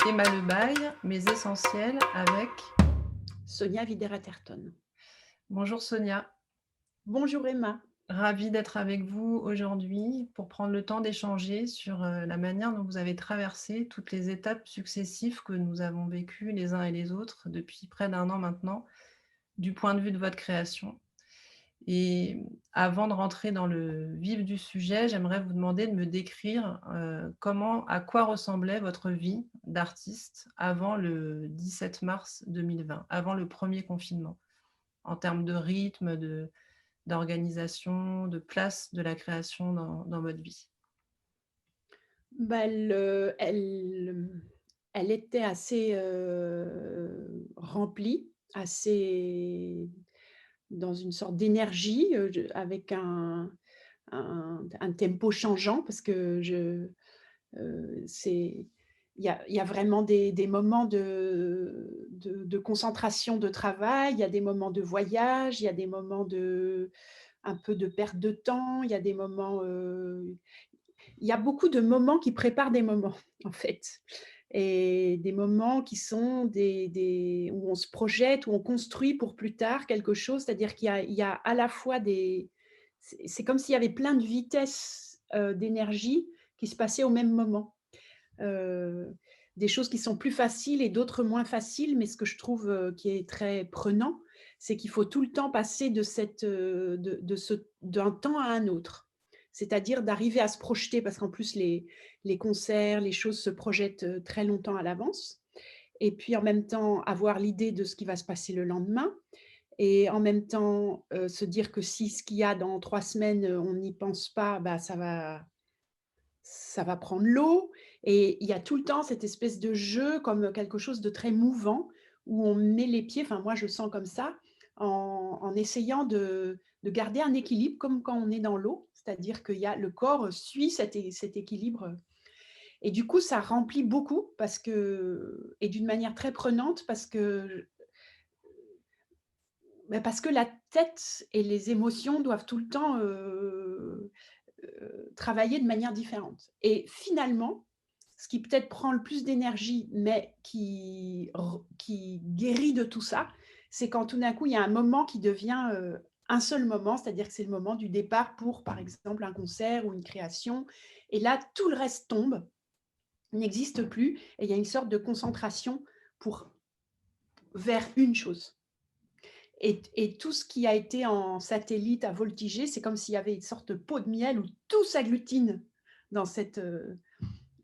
Emma Lebaille, Mes essentiels avec Sonia Videra-Terton. bonjour Sonia, Bonjour Emma. ravie d'être avec vous aujourd'hui pour prendre le temps d'échanger sur, la manière dont vous avez traversé toutes les étapes successives que nous avons vécues les uns et les autres depuis près d'1 an maintenant, du point de vue de votre création. Et avant de rentrer dans le vif du sujet, j'aimerais vous demander de me décrire, à quoi ressemblait votre vie d'artiste avant le 17 mars 2020, avant le premier confinement, en termes de rythme, d'organisation, de place de la création dans votre vie? Bah, elle était assez, remplie, assez dans une sorte d'énergie, avec un tempo changeant parce que c'est il y a vraiment des moments de concentration de travail, il y a des moments de voyage, il y a des moments un peu de perte de temps, il y a des moments, il y a beaucoup de moments qui préparent des moments, en fait, et des moments qui sont des où on se projette, où on construit pour plus tard quelque chose. C'est-à-dire qu'il y a à la fois c'est comme s'il y avait plein de vitesses, d'énergie qui se passaient au même moment. Heu, des choses qui sont plus faciles et d'autres moins faciles, mais ce que je trouve, qui est très prenant, c'est qu'il faut tout le temps passer d'un temps à un autre. C'est-à-dire d'arriver à se projeter parce qu'en plus les concerts, les choses se projettent, très longtemps à l'avance, et puis en même temps avoir l'idée de ce qui va se passer le lendemain, et en même temps, se dire que si ce qu'il y a dans 3 semaines, on n'y pense pas, bah, ça va prendre l'eau, et il y a tout le temps cette espèce de jeu comme quelque chose de très mouvant où on met les pieds, enfin moi je le sens comme ça, en essayant de garder un équilibre comme quand on est dans l'eau. C'est-à-dire que le corps suit cet équilibre, et du coup ça remplit beaucoup parce que, et d'une manière très prenante parce que la tête et les émotions doivent tout le temps, travailler de manière différente. Et finalement, ce qui peut-être prend le plus d'énergie, mais qui guérit de tout ça, c'est quand tout d'un coup, il y a un moment qui devient, un seul moment, c'est-à-dire que c'est le moment du départ pour, par exemple, un concert ou une création, et là, tout le reste tombe, n'existe plus, et il y a une sorte de concentration pour vers une chose. Et tout ce qui a été en satellite à voltiger, c'est comme s'il y avait une sorte de pot de miel où tout s'agglutine dans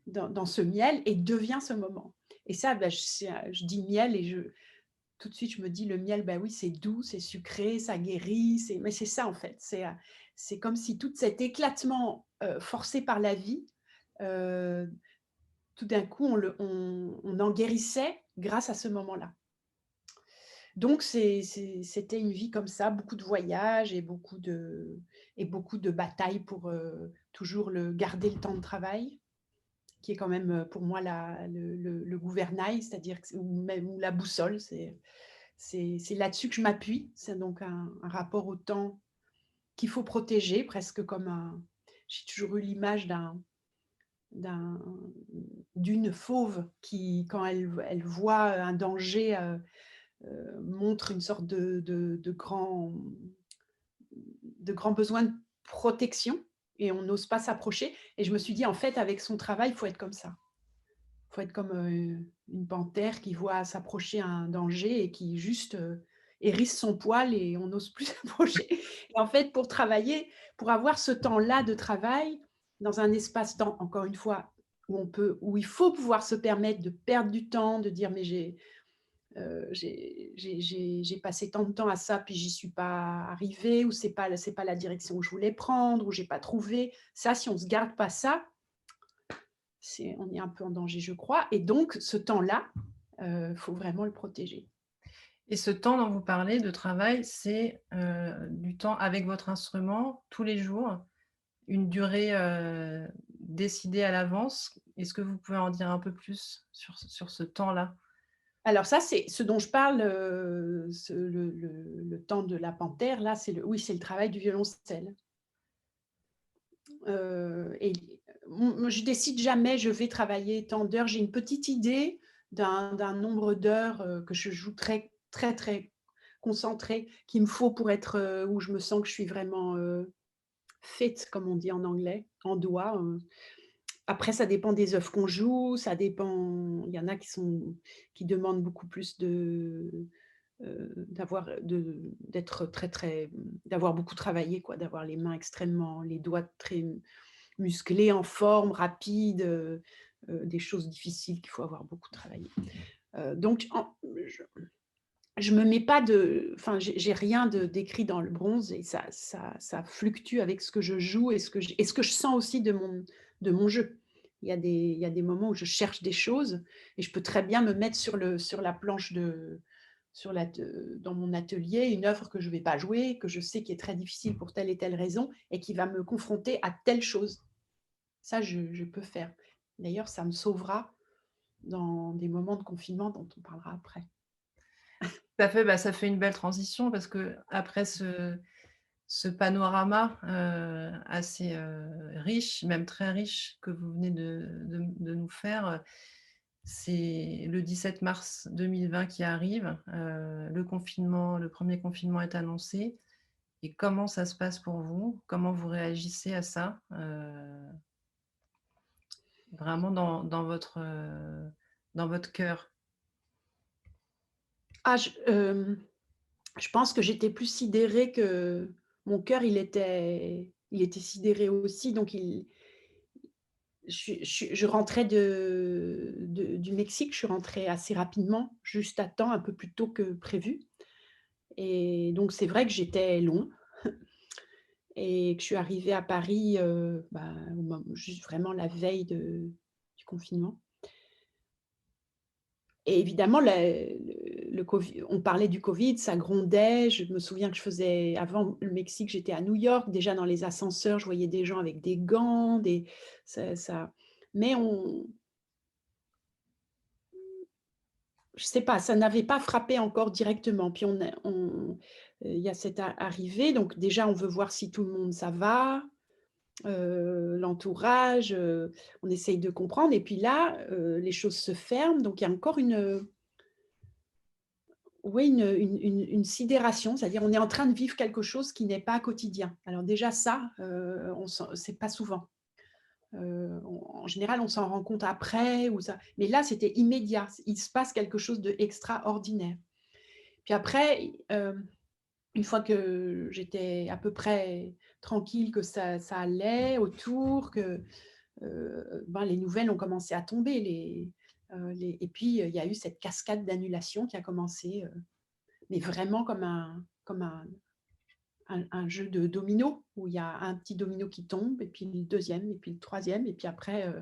dans ce miel et devient ce moment. Et ça, bah, je dis miel et tout de suite, je me dis: «Le miel, bah, oui, c'est doux, c'est sucré, ça guérit», mais c'est ça, en fait. C'est comme si tout cet éclatement, forcé par la vie, heu, tout d'un coup, on en guérissait grâce à ce moment-là. Donc c'était une vie comme ça, beaucoup de voyages et beaucoup de batailles pour, toujours garder le temps de travail, qui est quand même, pour moi le gouvernail, c'est-à-dire que ou la boussole, c'est là-dessus que je m'appuie. C'est donc un rapport au temps qu'il faut protéger, presque comme j'ai toujours eu l'image d'un d'une fauve qui, quand elle voit un danger, montre une sorte de grand besoin de protection, et on n'ose pas s'approcher, et je me suis dit: «En fait, avec son travail, il faut être comme ça. Il faut être comme, une panthère qui voit s'approcher un danger et qui juste, hérisse son poil et on n'ose plus s'approcher». Et en fait, pour travailler, pour avoir ce temps-là de travail dans un espace-temps, encore une fois, où il faut pouvoir se permettre de perdre du temps, de dire: «Mais j'ai passé tant de temps à ça, puis j'y suis pas arrivée, ou c'est pas la direction que je voulais prendre, ou j'ai pas trouvé». Ça, si on se garde pas ça, on est un peu en danger, je crois, et donc ce temps-là, faut vraiment le protéger. Et ce temps dont vous parlez de travail, c'est, du temps avec votre instrument tous les jours? Une durée, décidée à l'avance? Est-ce que vous pouvez en dire un peu plus sur ce temps-là? Alors ça, c'est ce dont je parle, le temps de la panthère là, oui, c'est le travail du violoncelle. Et moi je décide jamais, je vais travailler tant d'heures. J'ai une petite idée, d'un nombre d'heures, que je joue très, très, très concentrée, qu'il me faut pour être, où je me sens que je suis vraiment, fit comme on dit en anglais, en doigt, après ça dépend des œuvres qu'on joue, ça dépend il y en a qui demandent beaucoup plus d'être très, très d'avoir beaucoup travaillé quoi, d'avoir les doigts très musclés, en forme, rapides, des choses difficiles qu'il faut avoir beaucoup travaillé. Donc je je me mets pas enfin j'ai rien d'écrit dans le bronze et ça fluctue avec ce que je joue et ce que je sens aussi de mon jeu. Il y a des moments où je cherche des choses et je peux très bien me mettre sur la planche dans mon atelier, une œuvre que je ne vais pas jouer, que je sais qui est très difficile pour telle et telle raison et qui va me confronter à telle chose. Ça, je peux faire. D'ailleurs, ça me sauvera dans des moments de confinement dont on parlera après. Tout à fait, bah, ça fait une belle transition parce qu'après ce panorama, assez, riche, même très riche que vous venez de nous faire, c'est le 17 mars 2020 qui arrive, le premier confinement est annoncé et comment ça se passe pour vous? Comment vous réagissez à ça? Vraiment dans votre cœur? Ah, je pense que j'étais plus sidérée que mon cœur, il était sidéré aussi, donc je rentrais du Mexique, je suis rentrée assez rapidement, juste à temps, un peu plus tôt que prévu et donc c'est vrai que j'étais loin et que je suis arrivée à Paris, bah, au mom juste vraiment la veille du confinement. Et évidemment, le Covid on parlait du Covid, ça grondait. Je me souviens que je faisais avant le Mexique, j'étais à New York. Déjà dans les ascenseurs, je voyais des gens avec des gants, ça mais je sais pas, ça n'avait pas frappé encore directement. Puis il y a cette arrivée, donc déjà on veut voir si tout le monde ça va, l'entourage, on essaye de comprendre et puis là, les choses se ferment, donc il y a encore oui, une sidération, c'est-à-dire on est en train de vivre quelque chose qui n'est pas quotidien. Alors déjà ça, c'est pas souvent. En général, on s'en rend compte après ou ça mais là, c'était immédiat. Il se passe quelque chose d'extraordinaire. Puis après, une fois que j'étais à peu près tranquille, que ça allait autour, que, ben, les nouvelles ont commencé à tomber, et puis, il y a eu cette cascade d'annulations qui a commencé, mais vraiment comme un jeu de dominos où il y a un petit domino qui tombe et puis le deuxième et puis le troisième et puis après,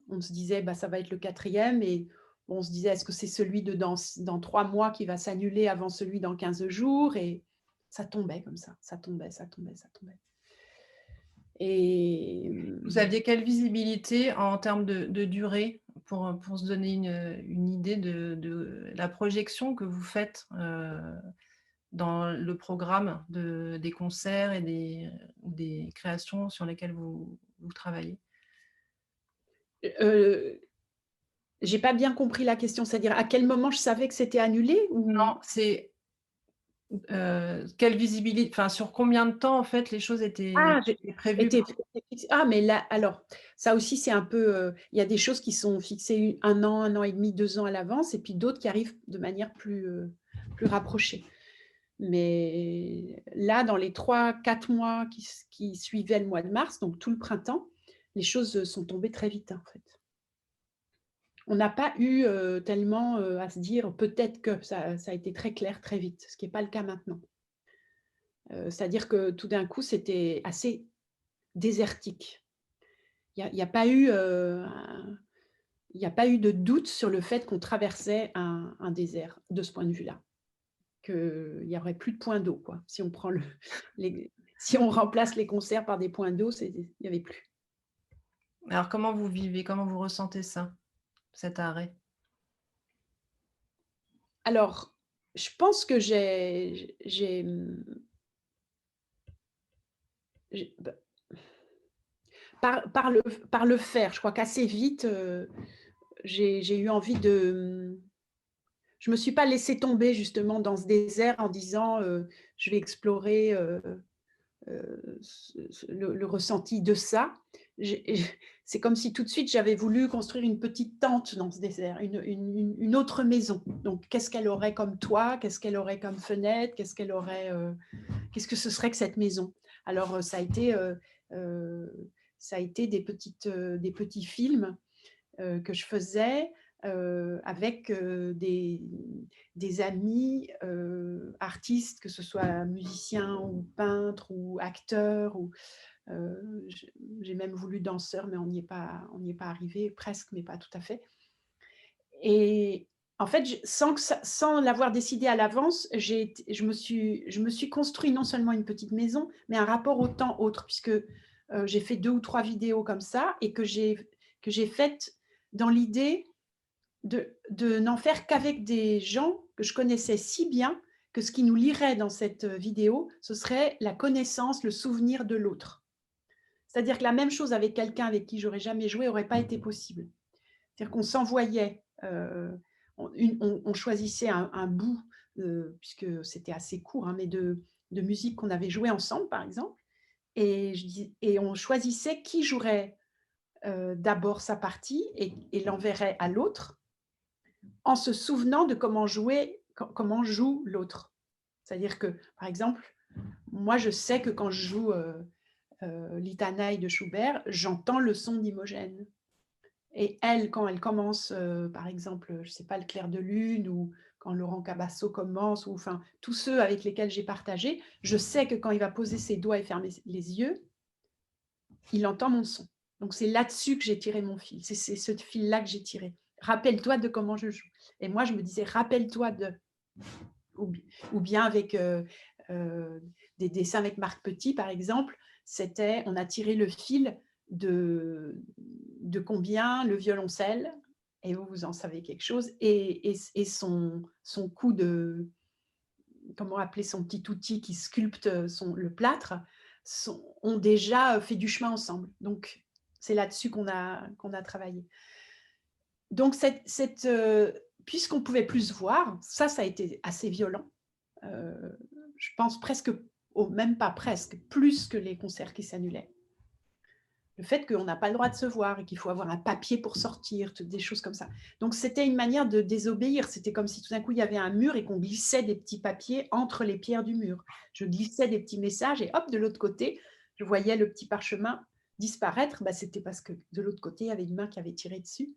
on se disait: «Bah, ça va être le quatrième» et on se disait: «Est-ce que c'est celui de dans 3 mois qui va s'annuler avant celui dans 15 jours?» et ça tombait comme ça tombait, ça tombait, ça tombait et Vous aviez quelle visibilité en termes de durée pour se donner une idée de la projection que vous faites, dans le programme des concerts et des créations sur lesquelles vous travaillez? heu, j'ai pas bien compris la question, c'est-à-dire à quel moment je savais que c'était annulé ou? Non, c'est, quelle visibilité, enfin, sur combien de temps, en fait, les choses Ah, j'ai étaient prévues? été fixe ah mais là alors, ça aussi c'est un peu, il y a des choses qui sont fixées 1 an et demi, 2 ans à l'avance et puis d'autres qui arrivent de manière plus rapprochée. Mais là, dans les 3 4 mois qui suivaient le mois de mars, donc tout le printemps, les choses, sont tombées très vite, en fait. On n'a pas eu, tellement, à se dire: «Peut-être que» ça a été très clair très vite, ce qui est pas le cas maintenant. C'est-à-dire que tout d'un coup, c'était assez désertique. Il y a pas eu, il y a pas eu de doute sur le fait qu'on traversait un désert, de ce point de vue-là. Qu'il y aurait plus de points d'eau, quoi. Si on prend les si on remplace les concerts par des points d'eau, il y avait plus. Alors comment vous vivez? Comment vous ressentez ça, cet arrêt? Alors, je pense que bah, par le faire, je crois qu'assez vite, j'ai eu envie de… Je me suis pas laissée tomber justement dans ce désert en disant, «Je vais explorer, le ressenti de ça». C'est comme si tout de suite j'avais voulu construire une petite tente dans ce désert, une autre maison. Donc qu'est-ce qu'elle aurait comme toit? Qu'est-ce qu'elle aurait comme fenêtre? Qu'est-ce que ce serait que cette maison? Alors, ça a été des petits films, que je faisais, avec, des amis, artistes, que ce soit musiciens ou peintres ou acteurs ou, j'ai même voulu danseur, mais on n'y est pas arrivé, presque, mais pas tout à fait. Et en fait, sans l'avoir décidé à l'avance, je me suis construit non seulement une petite maison, mais un rapport au temps autre, puisque, j'ai fait 2 ou 3 vidéos comme ça et que j'ai faites dans l'idée de n'en faire qu'avec des gens que je connaissais si bien que ce qui nous lierait dans cette vidéo, ce serait la connaissance, le souvenir de l'autre. C'est-à-dire que la même chose avec quelqu'un avec qui j'aurais jamais joué aurait pas été possible. C'est-à-dire qu'on s'envoyait, on choisissait un bout, puisque c'était assez court, hein, mais de musique qu'on avait joué ensemble, par exemple, et on choisissait qui jouerait, d'abord sa partie et l'enverrait à l'autre, en se souvenant de comment joue l'autre. C'est-à-dire que, par exemple, moi, je sais que quand je joue, Litanei de Schubert, j'entends le son d'Imogen. Et elle, quand elle commence, par exemple, je ne sais pas, le clair de lune, ou quand Laurent Cabasso commence, ou enfin, tous ceux avec lesquels j'ai partagé, je sais que quand il va poser ses doigts et fermer les yeux, il entend mon son. Donc c'est là-dessus que j'ai tiré mon fil. C'est ce fil-là que j'ai tiré. Rappelle-toi de comment je joue. Et moi, je me disais, rappelle-toi de… Ou bien avec des dessins avec Marc Petit, par exemple, on a tiré le fil de combien le violoncelle, et vous en savez quelque chose, et son coup de… Comment appeler son petit outil qui sculpte le plâtre, ont déjà fait du chemin ensemble. Donc, c'est là-dessus qu'on a travaillé. Donc, puisqu'on ne pouvait plus se voir, ça a été assez violent. Je pense presque, même pas presque, plus que les concerts qui s'annulaient. Le fait qu'on n'a pas le droit de se voir et qu'il faut avoir un papier pour sortir, des choses comme ça. Donc, c'était une manière de désobéir. C'était comme si tout d'un coup, il y avait un mur et qu'on glissait des petits papiers entre les pierres du mur. Je glissais des petits messages et hop, de l'autre côté, je voyais le petit parchemin disparaître. C'était parce que de l'autre côté, il y avait une main qui avait tiré dessus.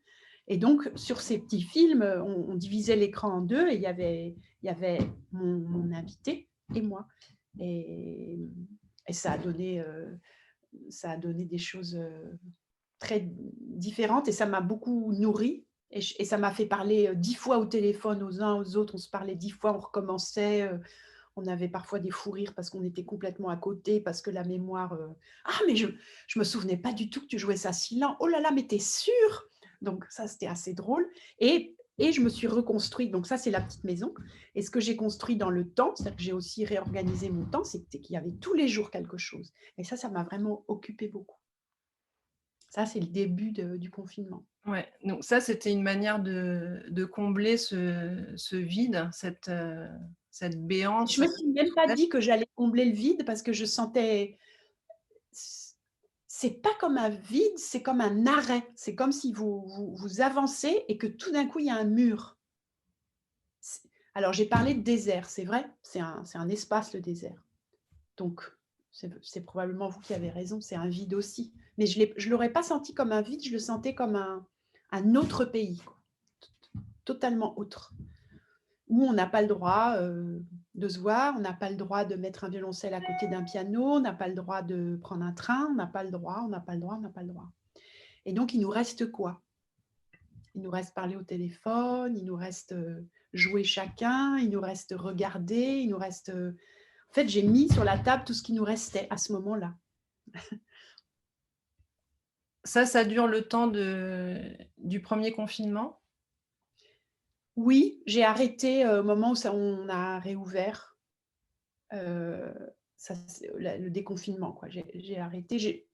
Et donc, sur ces petits films, on divisait l'écran en deux et il y avait mon invité et moi. Et ça a donné des choses très différentes, et ça m'a beaucoup nourrie, et ça m'a fait parler 10 fois au téléphone aux uns aux autres. On se parlait 10 fois, on recommençait, on avait parfois des fous rires parce qu'on était complètement à côté, parce que la mémoire… Ah, mais je me souvenais pas du tout que tu jouais ça si lent. Oh là là, mais t'es sûre? Donc ça, c'était assez drôle. Et je me suis reconstruite. Donc ça, c'est la petite maison. Et ce que j'ai construit dans le temps, c'est-à-dire que j'ai aussi réorganisé mon temps, c'était qu'il y avait tous les jours quelque chose. Et ça m'a vraiment occupé beaucoup. Ça, c'est le début du confinement. Ouais, donc ça, c'était une manière de combler ce vide, cette béance. Je me suis même pas dit que j'allais combler le vide, parce que je sentais… C'est pas comme un vide, c'est comme un arrêt. C'est comme si vous avancez et que tout d'un coup, il y a un mur. Alors, j'ai parlé de désert, c'est vrai, c'est un espace, le désert. Donc, c'est probablement vous qui avez raison, c'est un vide aussi. Mais je ne l'aurais pas senti comme un vide, je le sentais comme un autre pays, quoi. Totalement autre. Où on n'a pas le droit de se voir, on n'a pas le droit de mettre un violoncelle à côté d'un piano, on n'a pas le droit de prendre un train, on n'a pas le droit, on n'a pas le droit, on n'a pas le droit. Et donc, il nous reste quoi? Il nous reste parler au téléphone, il nous reste jouer chacun, il nous reste regarder, il nous reste… En fait, j'ai mis sur la table tout ce qui nous restait à ce moment-là. Ça dure le temps du premier confinement? Oui, j'ai arrêté au moment où on a réouvert. Le déconfinement, quoi. J'ai arrêté.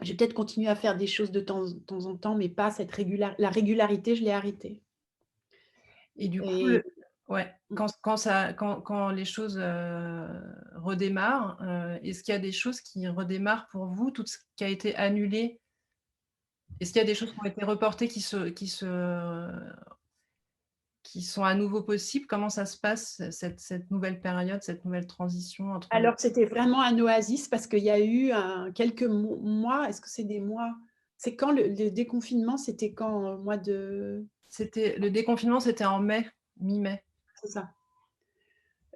J'ai peut-être continué à faire des choses de temps en temps, mais pas cette la régularité, je l'ai arrêtée. Et du coup, Et ouais, mmh, quand les choses, redémarrent, est-ce qu'il y a des choses qui redémarrent pour vous? Tout ce qui a été annulé, est-ce qu'il y a des choses qui ont été reportées qui sont à nouveau possibles? Comment ça se passe, cette nouvelle période, cette nouvelle transition entre alors c'était vraiment un oasis parce qu'il y a eu quelques mois, est-ce que c'est des mois? C'est quand le déconfinement? C'était quand? Au mois de c'était le déconfinement, c'était en mai, mi-mai. c'est ça.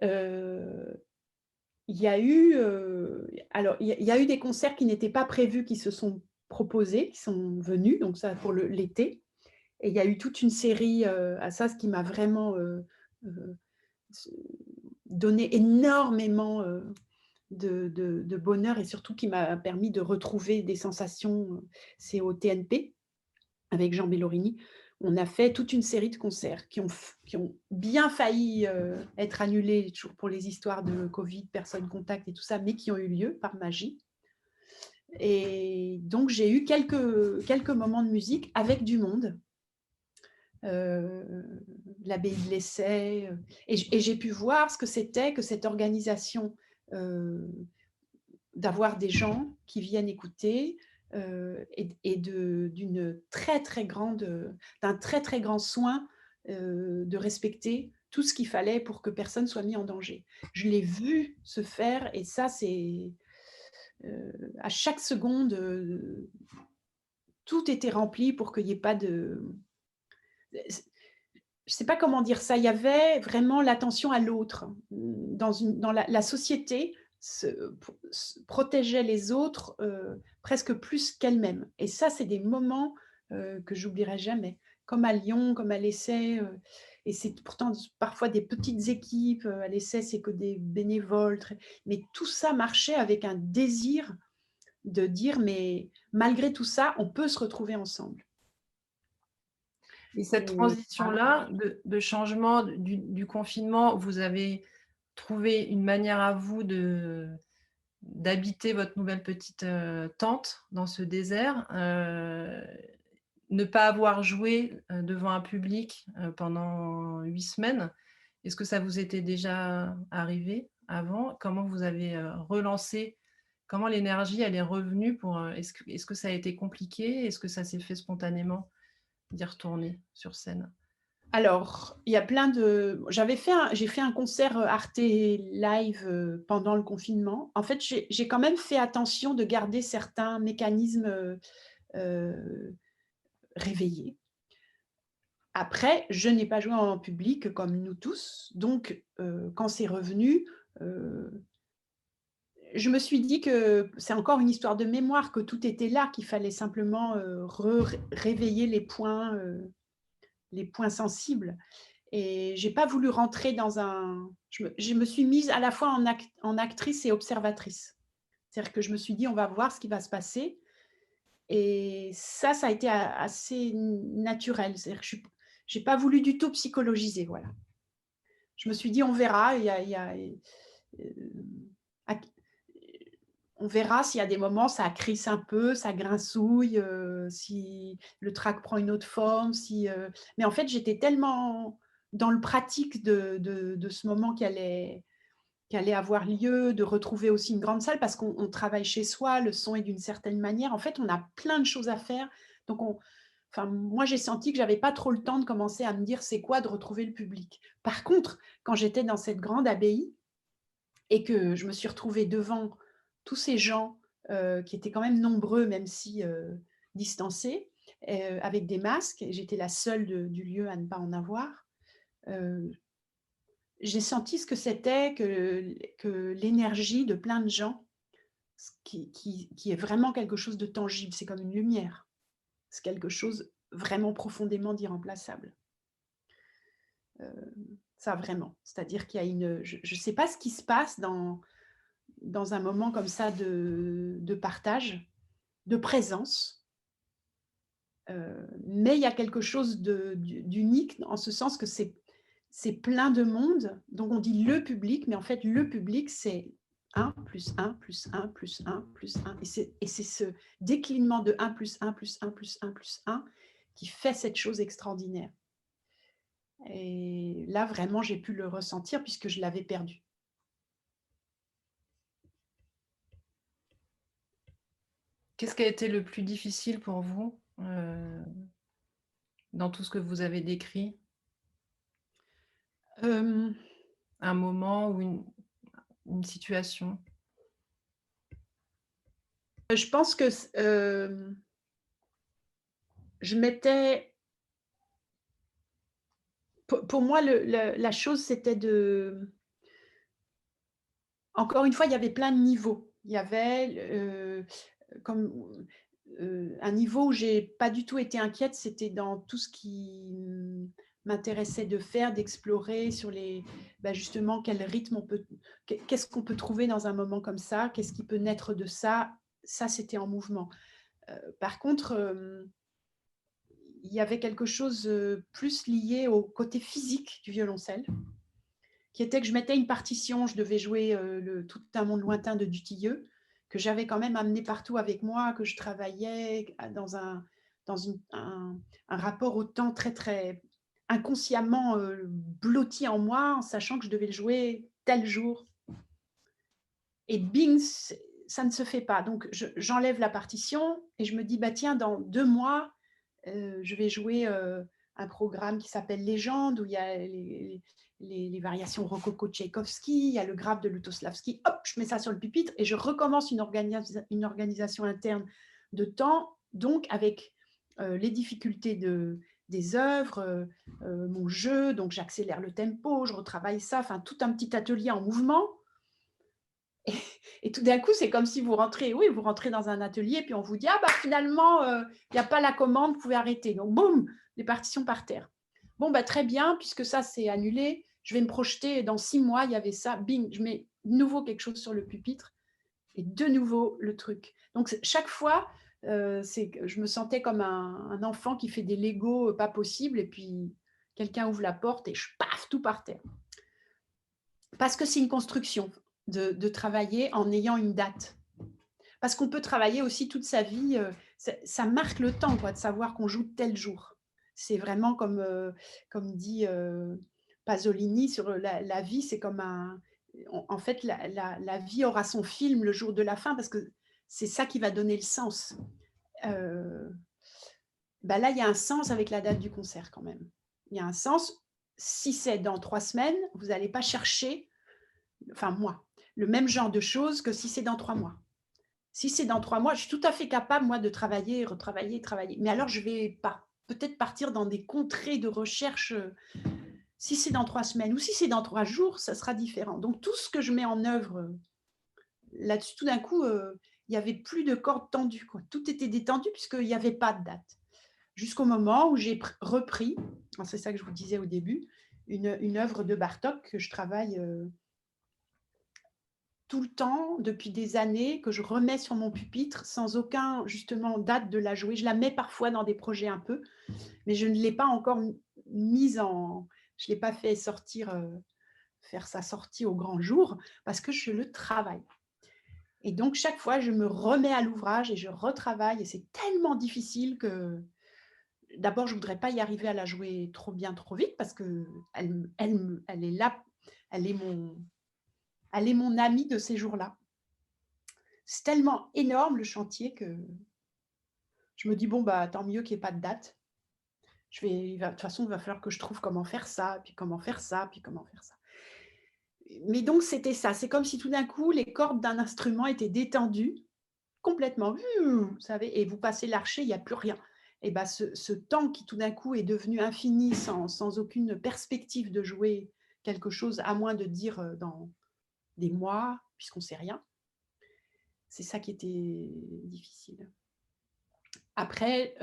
Heu, il y a eu, alors il y a eu des concerts qui n'étaient pas prévus, qui se sont proposés, qui sont venus, donc ça pour l'été. Et il y a eu toute une série, ça, ce qui m'a vraiment, heu, s donné énormément, de bonheur et surtout qui m'a permis de retrouver des sensations, c'est au TNP avec Jean Bellorini. On a fait toute une série de concerts qui ont bien failli, être annulés, toujours pour les histoires de covid, personnes contact et tout ça, mais qui ont eu lieu par magie. Et donc j'ai eu quelques moments de musique avec du monde. heu, l'abbaye de l'Essai, et j'ai pu voir ce que c'était que cette organisation, heu, d'avoir des gens qui viennent écouter, et d'une très, très grande, d'un très, très grand soin, de respecter tout ce qu'il fallait pour que personne soit mis en danger. Je l'ai vu se faire et ça c'est, à chaque seconde, tout était rempli pour qu'il y ait pas de je sais pas comment dire ça, il y avait vraiment l'attention à l'autre. Dans la société protégeait les autres, presque plus qu'elle-même et ça, c'est des moments, que j'oublierai jamais. Comme à Lyon, comme à l'Essai, et c'est pourtant parfois des petites équipes, à l'Essai, c'est que des bénévoles très mais tout ça marchait avec un désir de dire: «Mais malgré tout ça, on peut se retrouver ensemble» Et cette et transition-là de changement du confinement, vous avez trouvé une manière à vous d'habiter votre nouvelle petite, tente dans ce désert, ne pas avoir joué, devant un public, pendant 8 semaines. Est-ce que ça vous était déjà arrivé avant? Comment vous avez, relancé? Comment l'énergie elle est revenue pour, est-ce que ça a été compliqué? Est-ce que ça s'est fait spontanément d'y retourner sur scène? Alors, il y a plein de j'ai fait un concert, Arte Live, pendant le confinement. En fait, j'ai quand même fait attention de garder certains mécanismes, heu, réveillés. Après, je n'ai pas joué en public comme nous tous, donc quand c'est revenu, heu, je me suis dit que c'est encore une histoire de mémoire, que tout était là, qu'il fallait simplement, réveiller les points sensibles. Et j'ai pas voulu rentrer dans un je me suis mise à la fois en actrice et observatrice. C'est-à-dire que je me suis dit: «On va voir ce qui va se passer» et ça a été assez naturel. C'est-à-dire que je suis j'ai pas voulu du tout psychologiser, voilà. Je me suis dit: «On verra», ac on verra s'il y a des moments, ça crisse un peu, ça grincouille, si le trac prend une autre forme, mais en fait, j'étais tellement dans le pratique de ce moment qui allait avoir lieu, de retrouver aussi une grande salle parce qu'on travaille chez soi, le son est d'une certaine manière. En fait, on a plein de choses à faire. Donc enfin, moi, j'ai senti que j'avais pas trop le temps de commencer à me dire: «C'est quoi de retrouver le public?» Par contre, quand j'étais dans cette grande abbaye et que je me suis retrouvée devant tous ces gens, qui étaient quand même nombreux, même si, distancés, avec des masques et j'étais la seule du lieu à ne pas en avoir, heu, j'ai senti ce que c'était que l'énergie de plein de gens, ce qui est vraiment quelque chose de tangible. C'est comme une lumière. C'est quelque chose vraiment profondément d'irremplaçable. Heu, ça vraiment. C'est-à-dire qu'il y a je ne sais pas ce qui se passe dans un moment comme ça de partage, de présence, mais il y a quelque chose d'unique en ce sens que c'est plein de monde, donc on dit «le public», mais en fait le public, c'est 1 plus 1 plus 1 plus 1 plus 1. Et c'est ce déclinement de 1 plus 1 plus 1 plus 1 plus 1 qui fait cette chose extraordinaire. Et là, vraiment, j'ai pu le ressentir puisque je l'avais perdu. Qu'est-ce qui a été le plus difficile pour vous, dans tout ce que vous avez décrit? Hem, Un moment ou une situation? je pense que je m'étais pour moi, la chose, c'était de encore une fois, il y avait plein de niveaux. Il y avait, comme, un niveau où j'ai pas du tout été inquiète, c'était dans tout ce qui, m'intéressait de faire, d'explorer sur les justement quel rythme on peut qu'est-ce qu'on peut trouver dans un moment comme ça? Qu'est-ce qui peut naître de ça? Ça, c'était en mouvement. Par contre, il y avait quelque chose, plus lié au côté physique du violoncelle, qui était que je mettais une partition, je devais jouer, le Tout un monde lointain de Dutilleux, que j'avais quand même amené partout avec moi, que je travaillais dans un rapport au temps très, très inconsciemment, blotti en moi, en sachant que je devais le jouer tel jour et bing, ça ne se fait pas. Donc j'enlève la partition et je me dis: «Bah, tiens, dans 2 mois, je vais jouer, un programme qui s'appelle Légende où il y a les variations rococo de Tchaïkovski, il y a le graphe de Lutosławski. Hop, je mets ça sur le pupitre et je recommence une organisation interne de temps, donc avec, les difficultés des œuvres, mon jeu, donc j'accélère le tempo, je retravaille ça, enfin tout un petit atelier en mouvement et tout d'un coup, c'est comme si vous rentrez dans un atelier, puis on vous dit: «Ah bah, finalement, il y a pas la commande, vous pouvez arrêter». Donc boum, les partitions par terre. Bon, bah, très bien, puisque ça, c'est annulé, je vais me projeter dans 6 mois, il y avait ça, bing, je mets de nouveau quelque chose sur le pupitre et de nouveau le truc. Donc chaque fois, c'est que je me sentais comme un enfant qui fait des Lego, pas possible et puis quelqu'un ouvre la porte et paf, tout par terre. Parce que c'est une construction de travailler en ayant une date. Parce qu'on peut travailler aussi toute sa vie, ça marque le temps quoi, de savoir qu'on joue tel jour. C'est vraiment comme dit, Pasolini sur, la vie, c'est comme en fait la vie aura son film le jour de la fin parce que c'est ça qui va donner le sens. Heu, là, il y a un sens avec la date du concert quand même. Il y a un sens. Si c'est dans 3 semaines, vous n'allez pas chercher, enfin moi, le même genre de choses que si c'est dans 3 mois. Si c'est dans 3 mois, je suis tout à fait capable, moi, de travailler, retravailler, travailler. Mais alors, je vais pas peut-être partir dans des contrées de recherche, si c'est dans 3 semaines ou si c'est dans 3 jours, ça sera différent. Donc tout ce que je mets en œuvre, là-dessus, tout d'un coup, il y avait plus de cordes tendues, quoi. Tout était détendu puisqu'il y avait pas de date. Jusqu'au moment où j'ai repris, c'est ça que je vous disais au début, une œuvre de Bartók que je travaille, tout le temps, depuis des années, que je remets sur mon pupitre sans aucun, justement, date de la jouer. Je la mets parfois dans des projets un peu, mais je ne l'ai pas encore mise en je ne l'ai pas fait sortir, faire sa sortie au grand jour parce que je le travaille et donc chaque fois, je me remets à l'ouvrage et je retravaille et c'est tellement difficile que d'abord, je voudrais pas y arriver à la jouer trop bien, trop vite parce qu'elle est là, elle est mon elle est mon amie de ces jours-là. C'est tellement énorme le chantier que je me dis: «Bon, bah, tant mieux qu'il y ait pas de date. De toute façon, il va falloir que je trouve comment faire ça, puis comment faire ça, puis comment faire ça». Mais donc c'était ça, c'est comme si tout d'un coup les cordes d'un instrument étaient détendues complètement, vous savez? Et vous passez l'archet, il y a plus rien. Et bah, ce temps qui tout d'un coup est devenu infini sans aucune perspective de jouer quelque chose, à moins de dire, dans des mois, puisqu'on sait rien, c'est ça qui était difficile. Après,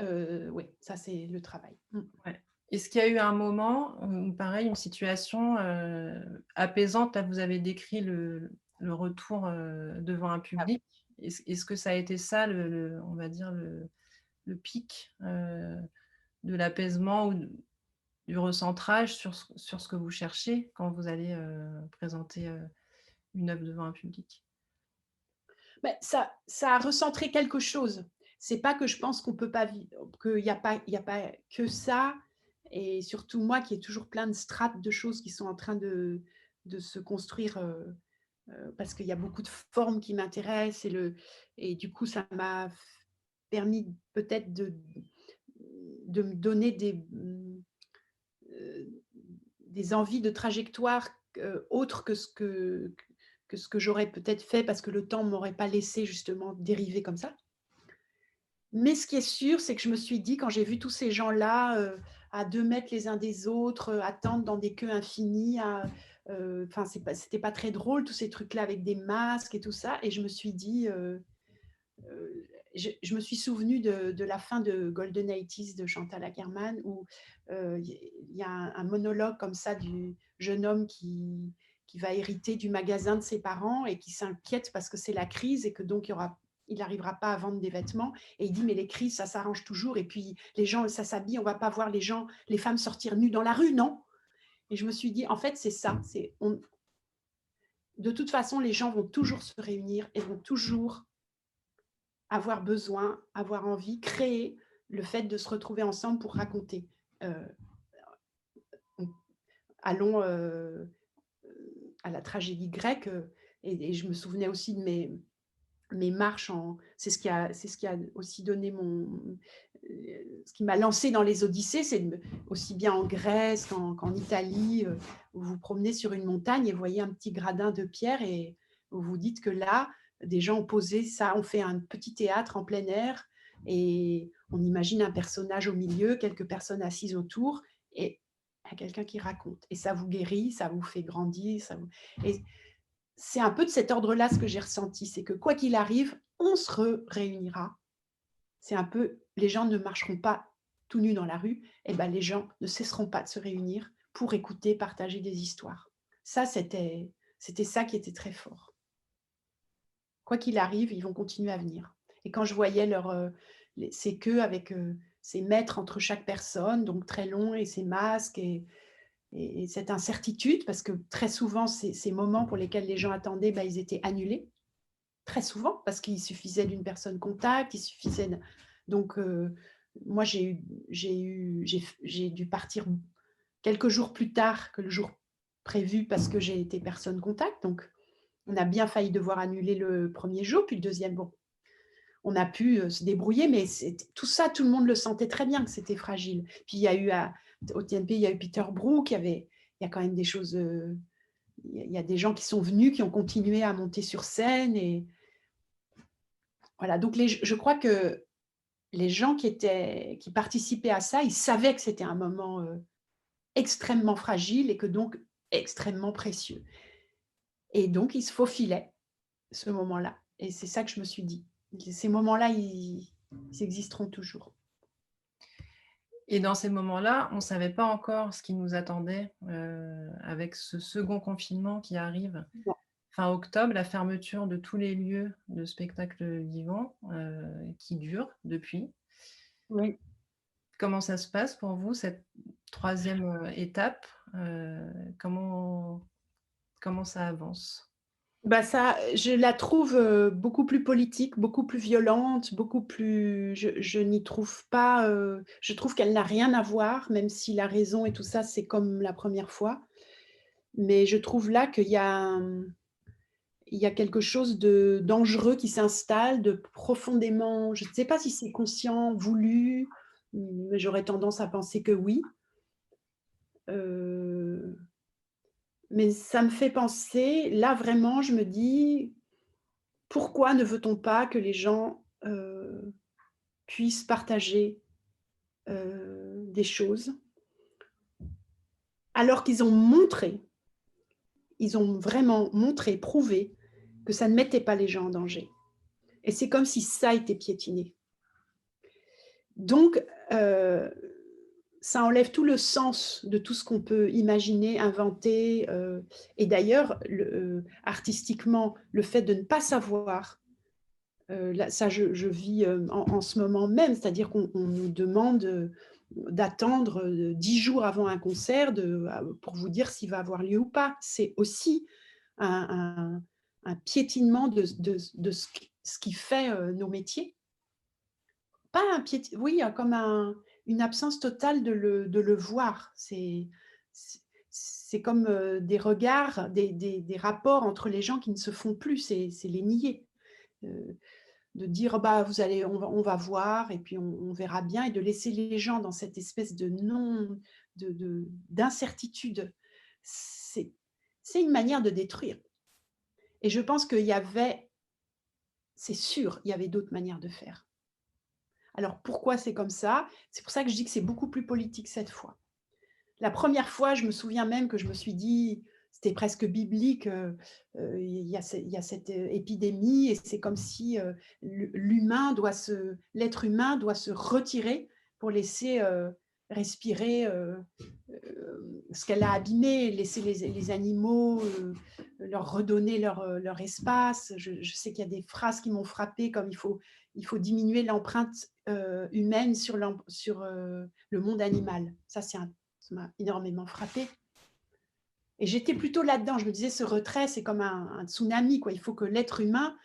oui, ça c'est le travail. Ouais. Est-ce qu'il y a eu un moment où pareil, une situation, apaisante? Là, vous avez décrit le retour, devant un Ah oui. public. Est-ce que ça a été ça on va dire le pic, de l'apaisement ou du recentrage sur ce que vous cherchez quand vous allez, présenter, une œuvre devant un public? Bah, ça a recentré quelque chose. C'est pas que je pense qu'on peut pas vivre, qu'il y a pas que ça, et surtout moi qui ai toujours plein de strates de choses qui sont en train de se construire, parce qu'il y a beaucoup de formes qui m'intéressent et du coup ça m'a permis peut-être de me donner heu, des envies de trajectoire, autres que ce que j'aurais peut-être fait parce que le temps ne m'aurait pas laissé justement dériver comme ça. Mais ce qui est sûr, c'est que je me suis dit quand j'ai vu tous ces gens-là, à 2 mètres les uns des autres, attendre dans des queues infinies, enfin c'était pas très drôle tous ces trucs-là avec des masques et tout ça, et je me suis dit, je me suis souvenue de la fin de Golden 80's de Chantal Akerman où, il y a un monologue comme ça du jeune homme qui va hériter du magasin de ses parents et qui s'inquiète parce que c'est la crise et que donc il n'arrivera pas à vendre des vêtements, et il dit: «Mais les crises, ça s'arrange toujours et puis les gens, ça s'habille, on va pas voir les femmes sortir nues dans la rue, non?» Et je me suis dit: «En fait, c'est ça, c'est on de toute façon, les gens vont toujours se réunir et vont toujours avoir besoin, avoir envie, créer le fait de se retrouver ensemble pour raconter. Heu, on allons, à la tragédie grecque, et je me souvenais aussi de mes marches en c'est ce qui a aussi donné ce qui m'a lancée dans les Odyssées, c'est de me aussi bien en Grèce qu'en Italie, vous vous promenez sur une montagne et vous voyez un petit gradin de pierre et vous vous dites que là, des gens ont posé ça, ont fait un petit théâtre en plein air et on imagine un personnage au milieu, quelques personnes assises autour et il y a quelqu'un qui raconte et ça vous guérit, ça vous fait grandir, ça vous et c'est un peu de cet ordre-là ce que j'ai ressenti, c'est que quoi qu'il arrive, on se réunira. C'est un peu, les gens ne marcheront pas tout nus dans la rue, et ben les gens ne cesseront pas de se réunir pour écouter, partager des histoires. Ça, c'était ça qui était très fort. Quoi qu'il arrive, ils vont continuer à venir. Et quand je voyais ces queues avec ces mètres entre chaque personne, donc très longs, et ces masques et cette incertitude, parce que très souvent, ces moments pour lesquels les gens attendaient, bah, ils étaient annulés. Très souvent, parce qu'il suffisait d'une personne contact, il suffisait de donc moi j'ai dû partir quelques jours plus tard que le jour prévu parce que j'ai été personne contact, donc on a bien failli devoir annuler le premier jour, puis le deuxième, bon, on a pu, se débrouiller, mais c'était tout ça, tout le monde le sentait très bien que c'était fragile. Puis il y a eu au TNP, il y a eu Peter Brook, il y a quand même des choses, il y a des gens qui sont venus, qui ont continué à monter sur scène et voilà, donc je crois que les gens qui participaient à ça, ils savaient que c'était un moment, extrêmement fragile et que donc extrêmement précieux, et donc ils se faufilaient, ce moment-là, et c'est ça que je me suis dit. Ces moments-là, ils existeront toujours. Et dans ces moments-là, on ne savait pas encore ce qui nous attendait, avec ce second confinement qui arrive. Non. Fin octobre, la fermeture de tous les lieux de spectacle vivant, qui dure depuis. Oui. Comment ça se passe pour vous, cette troisième étape? Comment ça avance? Bah, ça, je la trouve, beaucoup plus politique, beaucoup plus violente, beaucoup plus je n'y trouve pas, je trouve qu'elle n'a rien à voir, même si la raison et tout ça, c'est comme la première fois. Mais je trouve là qu'il y a, il y a quelque chose de dangereux qui s'installe, de profondément, je ne sais pas si c'est conscient, voulu, mais j'aurais tendance à penser que oui. Heu, mais ça me fait penser, là vraiment, je me dis: «Pourquoi ne veut-on pas que les gens, puissent partager, des choses?» alors qu'ils ont montré, ils ont vraiment montré, prouvé que ça ne mettait pas les gens en danger, et c'est comme si ça était piétiné. Donc, heu, ça enlève tout le sens de tout ce qu'on peut imaginer, inventer, et d'ailleurs, artistiquement, le fait de ne pas savoir, là, ça je vis, en ce moment même, c'est-à-dire qu'on nous demande, d'attendre, 10 jours avant un concert pour vous dire s'il va avoir lieu ou pas. C'est aussi un un piétinement de ce ce qui fait nos métiers. Pas un pied, oui, comme une absence totale de le voir. C'est comme des regards, des rapports entre les gens qui ne se font plus, c'est les nier. Euh, de dire bah vous allez on va voir et puis on verra bien, et de laisser les gens dans cette espèce de non d'incertitude, c'est c'est une manière de détruire. Et je pense qu'il y avait, c'est sûr, il y avait d'autres manières de faire. Alors pourquoi c'est comme ça? C'est pour ça que je dis que c'est beaucoup plus politique cette fois. La première fois, je me souviens même que je me suis dit, c'était presque biblique, il y a cette épidémie et c'est comme si l'être humain doit se retirer pour laisser respirer ce qu'elle a abîmé, laisser les animaux, leur redonner leur espace. Je sais qu'il y a des phrases qui m'ont frappée, comme il faut diminuer l'empreinte humaine sur le monde animal. Ça m'a énormément frappée. Et j'étais plutôt là-dedans. Je me disais, ce retrait, c'est comme un tsunami, quoi. Il faut que l'être humain,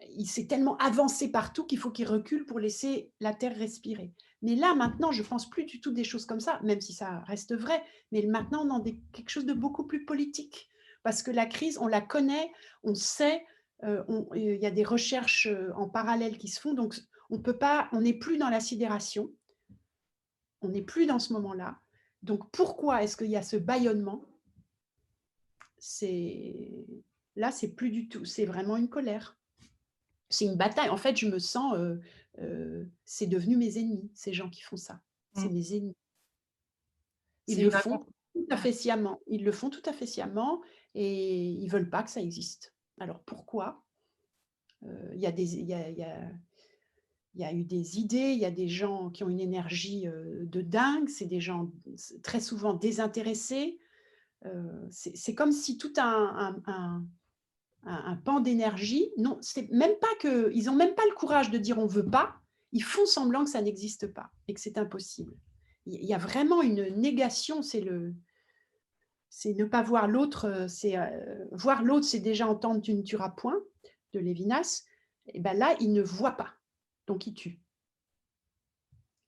il s'est tellement avancé partout qu'il faut qu'il recule pour laisser la Terre respirer. Mais là, maintenant, je ne pense plus du tout des choses comme ça, même si ça reste vrai. Mais maintenant, on est dans quelque chose de beaucoup plus politique. Parce que la crise, on la connaît, on sait, il y a des recherches en parallèle qui se font. Donc, on peut pas, on n'est plus dans la sidération, on n'est plus dans ce moment-là. Donc, pourquoi est-ce qu'il y a ce bâillonnement? Là, c'est plus du tout, c'est vraiment une colère. C'est une bataille. En fait, je me sens, c'est devenu mes ennemis, ces gens qui font ça. C'est Mmh. mes ennemis. Ils C'est le une font incom tout à fait sciemment. Ils le font tout à fait sciemment et ils veulent pas que ça existe. Alors pourquoi? Il y a des il y a eu des idées, il y a des gens qui ont une énergie, de dingue, c'est des gens très souvent désintéressés. C'est comme si tout un pan d'énergie, non, c'est même pas que ils ont même pas le courage de dire: «On veut pas», ils font semblant que ça n'existe pas et que c'est impossible. Il y a vraiment une négation, c'est ne pas voir l'autre, c'est, voir l'autre, c'est déjà entendre: «Tu ne tueras point» de Lévinas, et ben là, ils ne voient pas, donc ils tuent.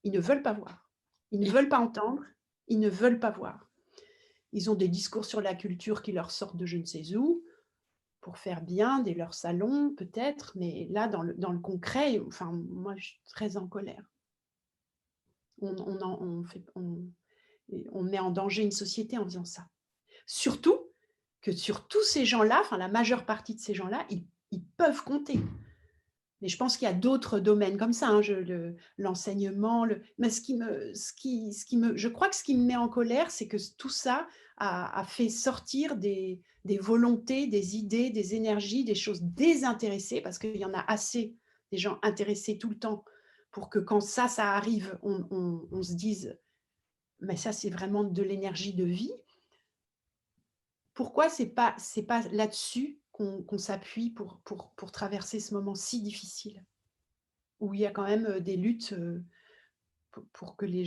Ils ne veulent pas voir. Ils ne et veulent pas entendre, ils ne veulent pas voir. Ils ont des discours sur la culture qui leur sortent de je ne sais où, pour faire bien dès leur salon peut-être, mais là dans le concret, enfin moi je suis très en colère. On met en danger une société en faisant ça. Surtout que sur tous ces gens-là, enfin la majeure partie de ces gens-là, ils peuvent compter. Mais je pense qu'il y a d'autres domaines comme ça, hein, l'enseignement, mais je crois que ce qui me met en colère, c'est que tout ça a fait sortir des volontés, des idées, des énergies, des choses désintéressées, parce qu'il y en a assez, des gens intéressés tout le temps, pour que quand ça arrive, on se dise, mais ça, c'est vraiment de l'énergie de vie. Pourquoi c'est pas là-dessus qu'on s'appuie pour traverser ce moment si difficile? Où il y a quand même, des luttes, pour qu'il y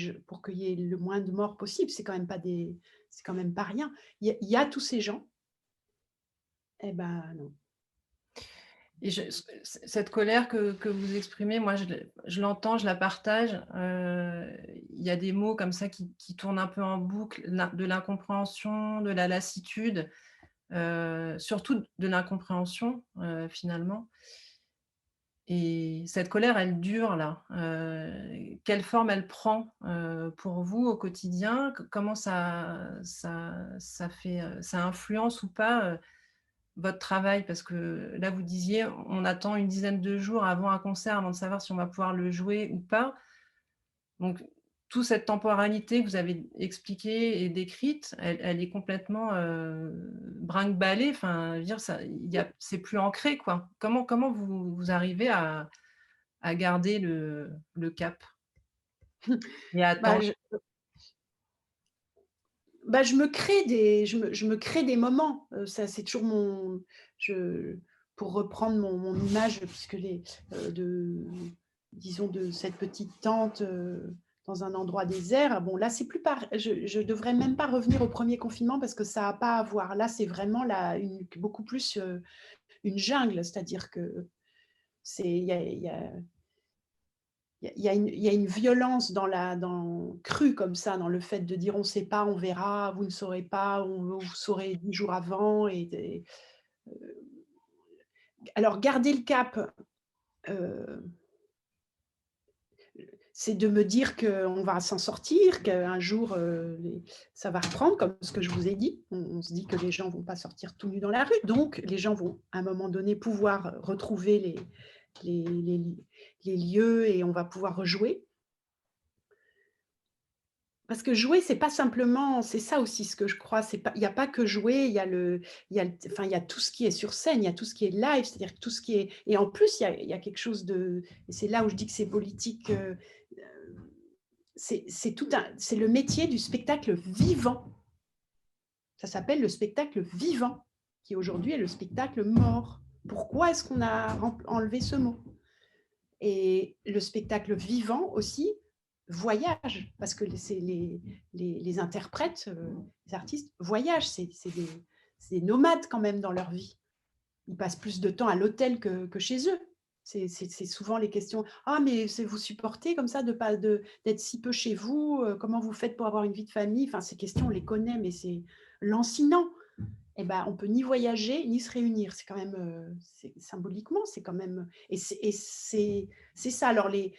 ait le moins de morts possible. C'est quand même pas rien. Il y a tous ces gens, eh ben, non. et cette colère que vous exprimez, moi, je l'entends, je la partage. Il y a des mots comme ça qui tournent un peu en boucle, de l'incompréhension, de la lassitude, surtout de l'incompréhension, finalement. Et cette colère, elle dure là. Quelle forme elle prend, pour vous au quotidien? Comment ça fait, ça influence ou pas, votre travail? Parce que là, vous disiez: «On attend une dizaine de jours avant un concert, avant de savoir si on va pouvoir le jouer ou pas». Donc toute cette temporalité que vous avez expliquée et décrite, elle est complètement, brinque-ballée. Enfin, je veux dire, ça il y a c'est plus ancré, quoi. Comment vous arrivez à garder le cap et à Bah, attendre? je me crée des moments, ça c'est toujours mon je pour reprendre mon image, puisque de disons de cette petite tente, dans un endroit désert, bon là c'est plus par je devrais même pas revenir au premier confinement parce que ça a pas à voir. Là, c'est vraiment beaucoup plus, une jungle, c'est-à-dire que Il y a une violence crue comme ça, dans le fait de dire: «On ne sait pas, on verra, vous ne saurez pas, vous saurez 10 jours avant» alors garder le cap, heu, c'est de me dire qu'on va s'en sortir, qu'un jour, ça va reprendre comme ce que je vous ai dit. On se dit que les gens vont pas sortir tout nus dans la rue, donc les gens vont, à un moment donné, pouvoir retrouver les les les lieux et on va pouvoir rejouer. Parce que jouer, c'est pas simplement c'est ça aussi ce que je crois, c'est pas il y a pas que jouer, il y a tout ce qui est sur scène, il y a tout ce qui est live, c'est-à-dire que tout ce qui est et en plus, il y a quelque chose de et c'est là où je dis que c'est politique, c'est le métier du spectacle vivant. Ça s'appelle le spectacle vivant, qui aujourd'hui est le spectacle mort. Pourquoi est-ce qu'on a enlevé ce mot? Et le spectacle vivant aussi voyage, parce que les interprètes, les artistes voyagent, c'est des nomades quand même dans leur vie. Ils passent plus de temps à l'hôtel que chez eux. C'est souvent les questions: «Ah mais vous supportez comme ça de pas d'être si peu chez vous? Comment vous faites pour avoir une vie de famille?» Enfin ces questions on les connaît, mais c'est lancinant. Et ben, on peut ni voyager, ni se réunir. C'est quand même, c'est symboliquement, c'est quand même c'est ça. Alors les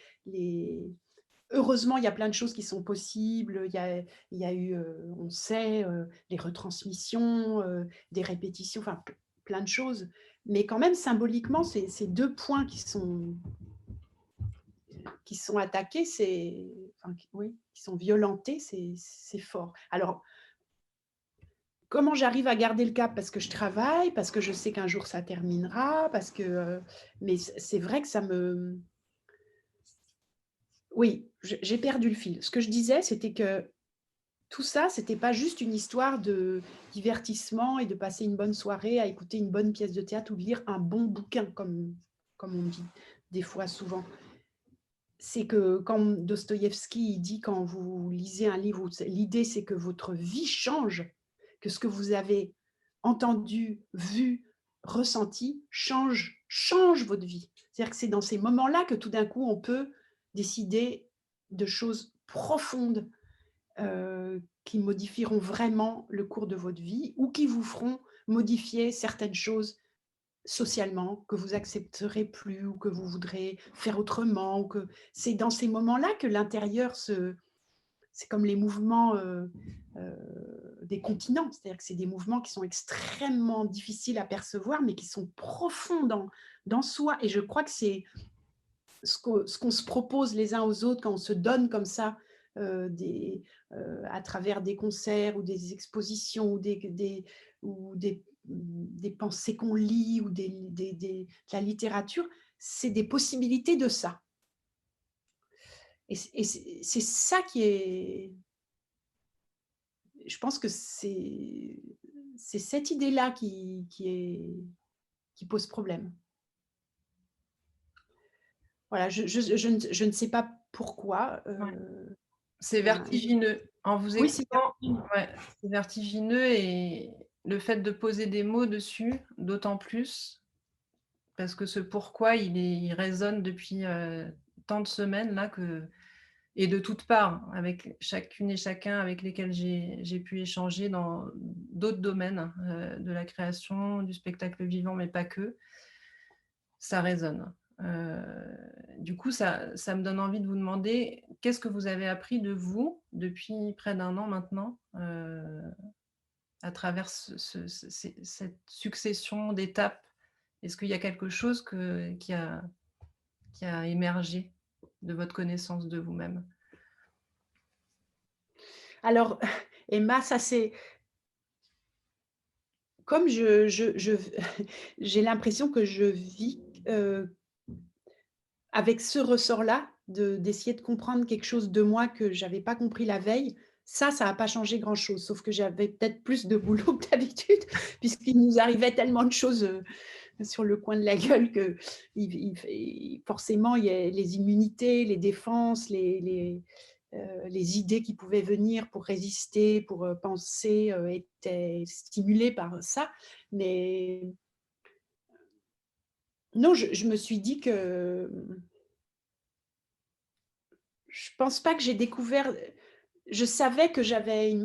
heureusement, il y a plein de choses qui sont possibles. Il y a eu, on sait, les retransmissions, des répétitions, enfin plein de choses. Mais quand même symboliquement, ces 2 points qui sont attaqués, oui, qui sont violentés, c'est fort. Alors comment j'arrive à garder le cap? Parce que je travaille, parce que je sais qu'un jour ça terminera, parce que, mais c'est vrai que ça me oui, j'ai perdu le fil. Ce que je disais, c'était que tout ça, c'était pas juste une histoire de divertissement et de passer une bonne soirée à écouter une bonne pièce de théâtre ou de lire un bon bouquin comme on dit des fois, souvent. C'est que comme Dostoïevski, il dit: «Quand vous lisez un livre, l'idée c'est que votre vie change, que ce que vous avez entendu, vu, ressenti change votre vie». C'est-à-dire que c'est dans ces moments-là que tout d'un coup on peut décider de choses profondes, qui modifieront vraiment le cours de votre vie ou qui vous feront modifier certaines choses socialement, que vous accepterez plus ou que vous voudrez faire autrement ou que c'est dans ces moments-là que l'intérieur c'est comme les mouvements, des continents. C'est-à-dire que c'est des mouvements qui sont extrêmement difficiles à percevoir, mais qui sont profonds dans soi et je crois que c'est ce qu'on se propose les uns aux autres quand on se donne comme ça, à travers des concerts ou des expositions ou des pensées qu'on lit ou de la littérature, c'est des possibilités de ça. Et c'est ça qui est je pense que c'est cette idée-là qui pose problème. Voilà, je ne sais pas pourquoi, Ouais. C'est il y a vertigineux. En vous oui, c'est écoutant, ouais, c'est vertigineux et le fait de poser des mots dessus, d'autant plus, parce que ce pourquoi il résonne depuis, tant de semaines là que et de toutes parts, avec chacune et chacun avec lesquels j'ai pu échanger dans d'autres domaines, de la création, du spectacle vivant, mais pas que, ça résonne. Du coup, ça me donne envie de vous demander, qu'est-ce que vous avez appris de vous depuis près d'1 an maintenant, à travers cette succession d'étapes? Est-ce qu'il y a quelque chose qui a émergé de votre connaissance de vous-même? alors Emma, ça c'est comme je j'ai l'impression que je vis, avec ce ressort-là, d'essayer de comprendre quelque chose de moi que j'avais pas compris la veille. Ça a pas changé grand-chose, sauf que j'avais peut-être plus de boulot que d'habitude puisqu'il nous arrivait tellement de choses, sur le coin de la gueule que forcément il y a les immunités, les défenses, les idées qui pouvaient venir pour résister, pour, penser, étaient stimulées par ça. Mais Non, je me suis dit que je pense pas que j'ai découvert je savais que j'avais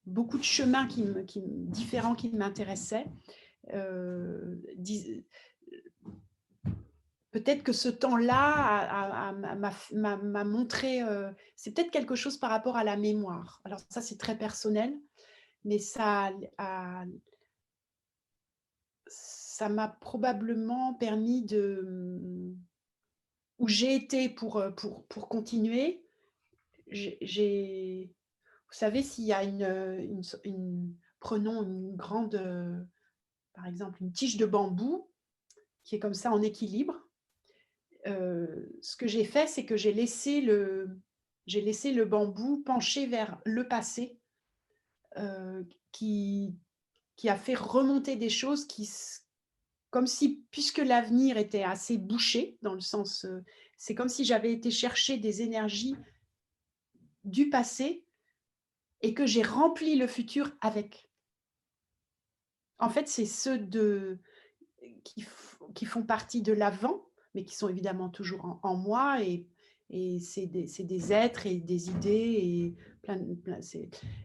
beaucoup de chemins différents qui m'intéressaient. Dis Peut-être que ce temps-là m'a montré, c'est peut-être quelque chose par rapport à la mémoire. Alors ça, c'est très personnel, mais ça m'a probablement permis où j'ai été pour continuer, j'ai vous savez, s'il y a prenons une grande, par exemple, une tige de bambou qui est comme ça en équilibre. Ce que j'ai fait, c'est que j'ai laissé le bambou penché vers le passé, qui a fait remonter des choses comme si, puisque l'avenir était assez bouché, dans le sens, c'est comme si j'avais été chercher des énergies du passé et que j'ai rempli le futur avec. En fait, c'est ceux qui font partie de l'avant, mais qui sont évidemment toujours en moi, et c'est des êtres et des idées et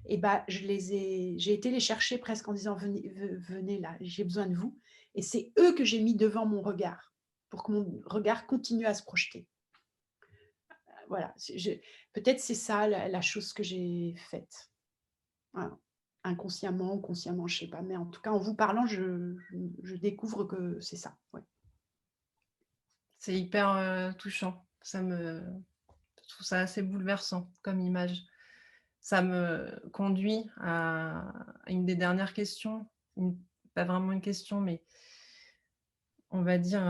et bah, j'ai été les chercher presque en disant: venez là, j'ai besoin de vous», et c'est eux que j'ai mis devant mon regard pour que mon regard continue à se projeter. Voilà, peut-être c'est ça la chose que j'ai faite. Voilà. Inconsciemment ou consciemment, je sais pas, mais en tout cas, en vous parlant, je découvre que c'est ça, ouais. C'est hyper, touchant. Je trouve ça assez bouleversant comme image. Ça me conduit à une des dernières questions, pas vraiment une question, mais on va dire,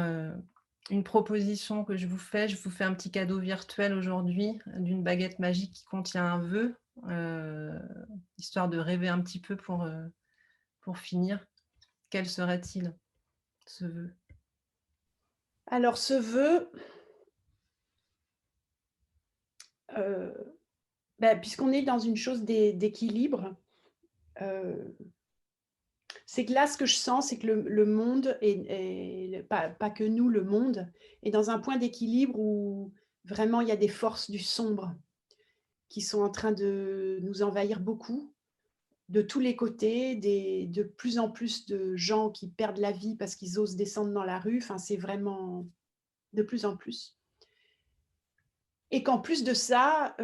une proposition que je vous fais. Je vous fais un petit cadeau virtuel aujourd'hui d'une baguette magique qui contient un vœu, heu, histoire de rêver un petit peu pour finir. Quel serait-il, ce vœu? Alors ce vœu, heu, bah, puisqu'on est dans une chose d'équilibre, heu, c'est que là, ce que je sens, c'est que le monde pas que nous, le monde est dans un point d'équilibre où vraiment il y a des forces du sombre qui sont en train de nous envahir beaucoup, de tous les côtés, de plus en plus de gens qui perdent la vie parce qu'ils osent descendre dans la rue, enfin, c'est vraiment de plus en plus. Et qu'en plus de ça,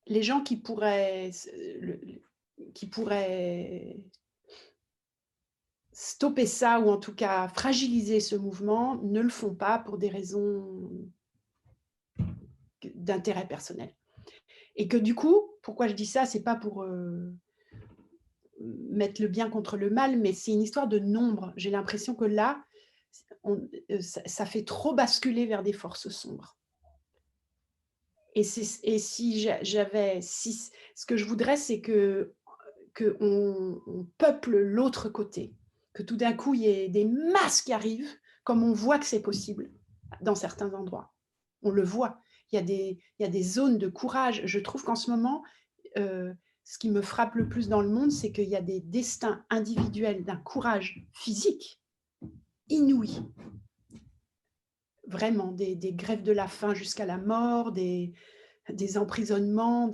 les gens qui pourraient stopper ça ou en tout cas fragiliser ce mouvement ne le font pas pour des raisons d'intérêt personnel. Et que du coup, pourquoi je dis ça? C'est pas pour, mettre le bien contre le mal, mais c'est une histoire de nombre. J'ai l'impression que là, ça fait trop basculer vers des forces sombres. Et si j'avais si ce que je voudrais, c'est qu'on peuple l'autre côté, que tout d'un coup, il y ait des masses qui arrivent, comme on voit que c'est possible dans certains endroits. On le voit. Il y a des zones de courage. Je trouve qu'en ce moment, ce qui me frappe le plus dans le monde, c'est qu'il y a des destins individuels d'un courage physique inouï. Vraiment, des grèves de la faim jusqu'à la mort, des emprisonnements,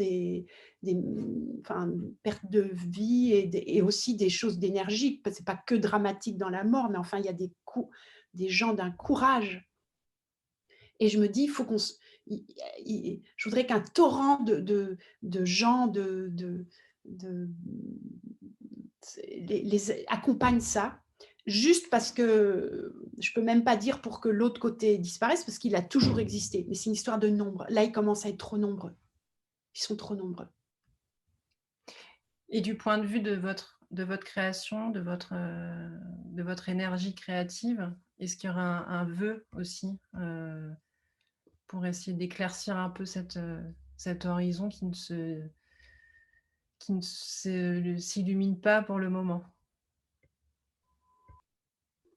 enfin, perte de vie et aussi des choses d'énergie. C'est pas que dramatique dans la mort, mais enfin, il y a des gens d'un courage. Et je me dis, il faut qu'on se je voudrais qu'un torrent de gens de les accompagne ça, juste parce que je peux même pas dire pour que l'autre côté disparaisse, parce qu'il a toujours existé, mais c'est une histoire de nombre. Là, ils commencent à être trop nombreux. Ils sont trop nombreux. Et du point de vue de votre création, de votre énergie créative, est-ce qu'il y aura un vœu aussi, pour essayer d'éclaircir un peu cet horizon qui ne s'illumine pas pour le moment?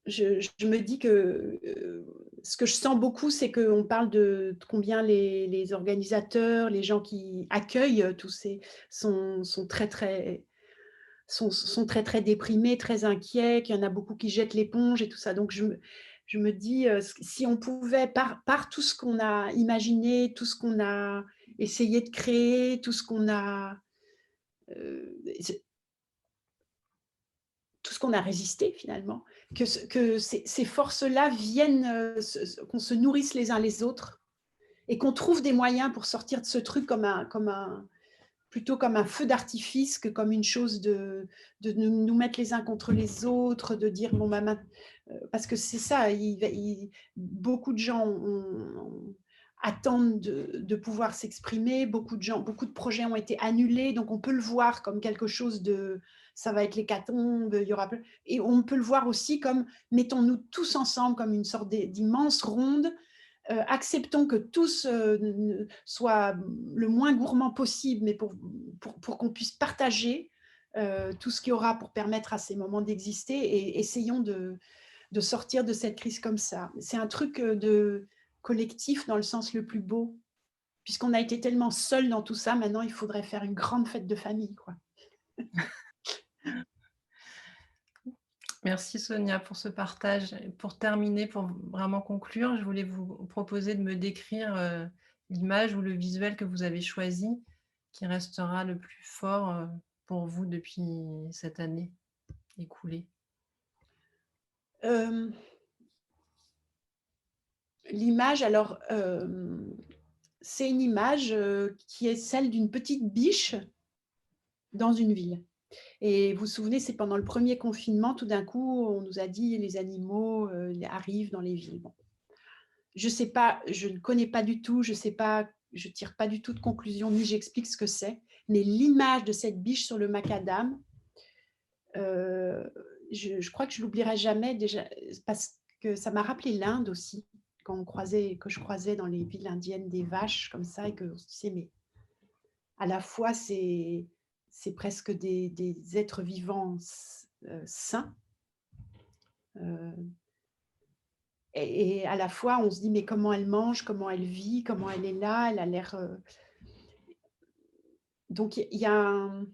Je me dis que, ce que je sens beaucoup, c'est qu'on parle de combien les organisateurs, les gens qui accueillent tous ces sont très, très sont très, très déprimés, très inquiets, qu'il y en a beaucoup qui jettent l'éponge et tout ça. Donc je me dis, si on pouvait par tout ce qu'on a imaginé, tout ce qu'on a essayé de créer, tout ce qu'on a, heu, tout ce qu'on a résisté finalement, que ces forces-là viennent, qu'on se nourrisse les uns les autres et qu'on trouve des moyens pour sortir de ce truc comme un plutôt comme un feu d'artifice que comme une chose de nous mettre les uns contre les autres, de dire bon bah parce que c'est ça, beaucoup de gens attendent de pouvoir s'exprimer, beaucoup de gens, beaucoup de projets ont été annulés, donc on peut le voir comme quelque chose de ça va être l'hécatombe, il y aura et on peut le voir aussi comme mettons-nous tous ensemble comme une sorte d'immense ronde. Acceptons que tous soient le moins gourmands possible, mais pour qu'on puisse partager tout ce qu'il y aura pour permettre à ces moments d'exister et essayons de sortir de cette crise comme ça. C'est un truc de collectif dans le sens le plus beau. Puisqu'on a été tellement seuls dans tout ça, maintenant il faudrait faire une grande fête de famille, quoi. Merci Sonia pour ce partage. Et pour terminer, pour vraiment conclure, je voulais vous proposer de me décrire, l'image ou le visuel que vous avez choisi, qui restera le plus fort, pour vous depuis cette année écoulée. Hem, L'image alors, c'est une image, qui est celle d'une petite biche dans une ville. Et vous vous souvenez, c'est pendant le premier confinement, tout d'un coup, on nous a dit: «Les animaux, arrivent dans les villes». Bon, je sais pas, je ne connais pas du tout, je sais pas, je tire pas du tout de conclusion, ni j'explique ce que c'est, mais l'image de cette biche sur le macadam, heu, je crois que je l'oublierai jamais déjà, parce que ça m'a rappelé l'Inde aussi, que je croisais dans les villes indiennes des vaches comme ça et qu'on se disait: «Mais à la fois c'est presque des êtres vivants sains, heu et à la fois on se dit: «Mais comment elle mange? Comment elle vit? Comment elle est là? Elle a l'air», donc il y a un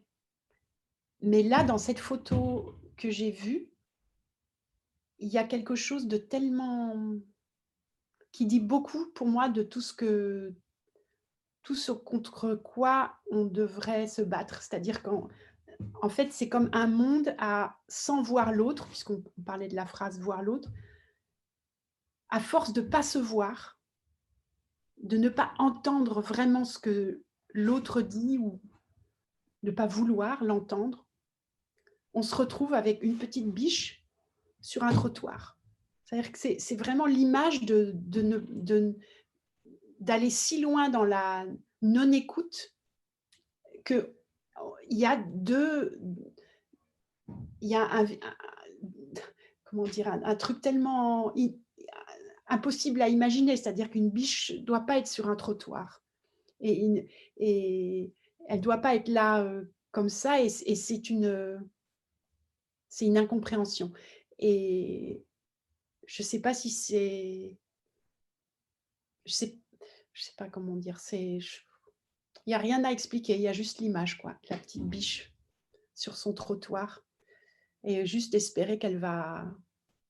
mais là, dans cette photo que j'ai vue, il y a quelque chose de tellement qui dit beaucoup pour moi de tout ce contre quoi on devrait se battre. C'est-à-dire qu'en fait, c'est comme un monde à sans voir l'autre, puisqu'on parlait de la phrase «voir l'autre», à force de pas se voir, de ne pas entendre vraiment ce que l'autre dit ou de pas vouloir l'entendre, on se retrouve avec une petite biche sur un trottoir. C'est-à-dire que c'est vraiment l'image d'aller si loin dans la non-écoute que il y a deux, il y a comment dire, un truc tellement impossible à imaginer, c'est-à-dire qu'une biche ne doit pas être sur un trottoir et, et elle ne doit pas être là comme ça et c'est une incompréhension. Et je ne sais pas si c'est, je sais, je sais pas comment dire, il y a rien à expliquer, il y a juste l'image quoi, la petite biche sur son trottoir et juste espérer elle va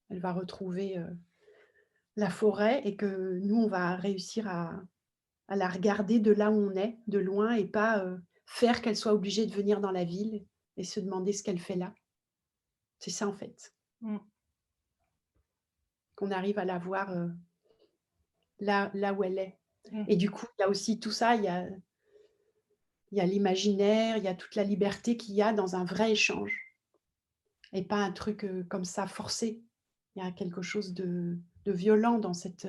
retrouver, la forêt et que nous, on va réussir à la regarder de là où on est, de loin et pas, faire qu'elle soit obligée de venir dans la ville et se demander ce qu'elle fait là. C'est ça en fait, Mmh. qu'on arrive à la voir, là où elle est Mmh. et du coup, il y a aussi tout ça, il y a l'imaginaire, il y a toute la liberté qu'il y a dans un vrai échange et pas un truc, comme ça forcé. Il y a quelque chose de violent dans cette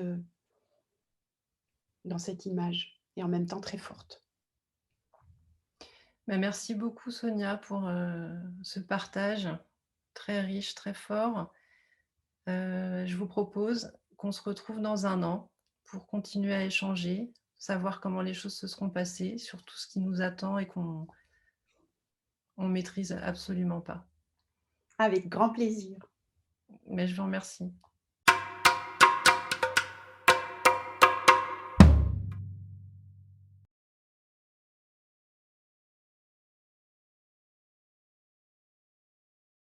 image et en même temps très forte. Bah, merci beaucoup Sonia pour, ce partage très riche, très fort. Je vous propose qu'on se retrouve dans un an pour continuer à échanger, savoir comment les choses se seront passées, sur tout ce qui nous attend et qu'on on maîtrise absolument pas. Avec grand plaisir. Mais je vous remercie.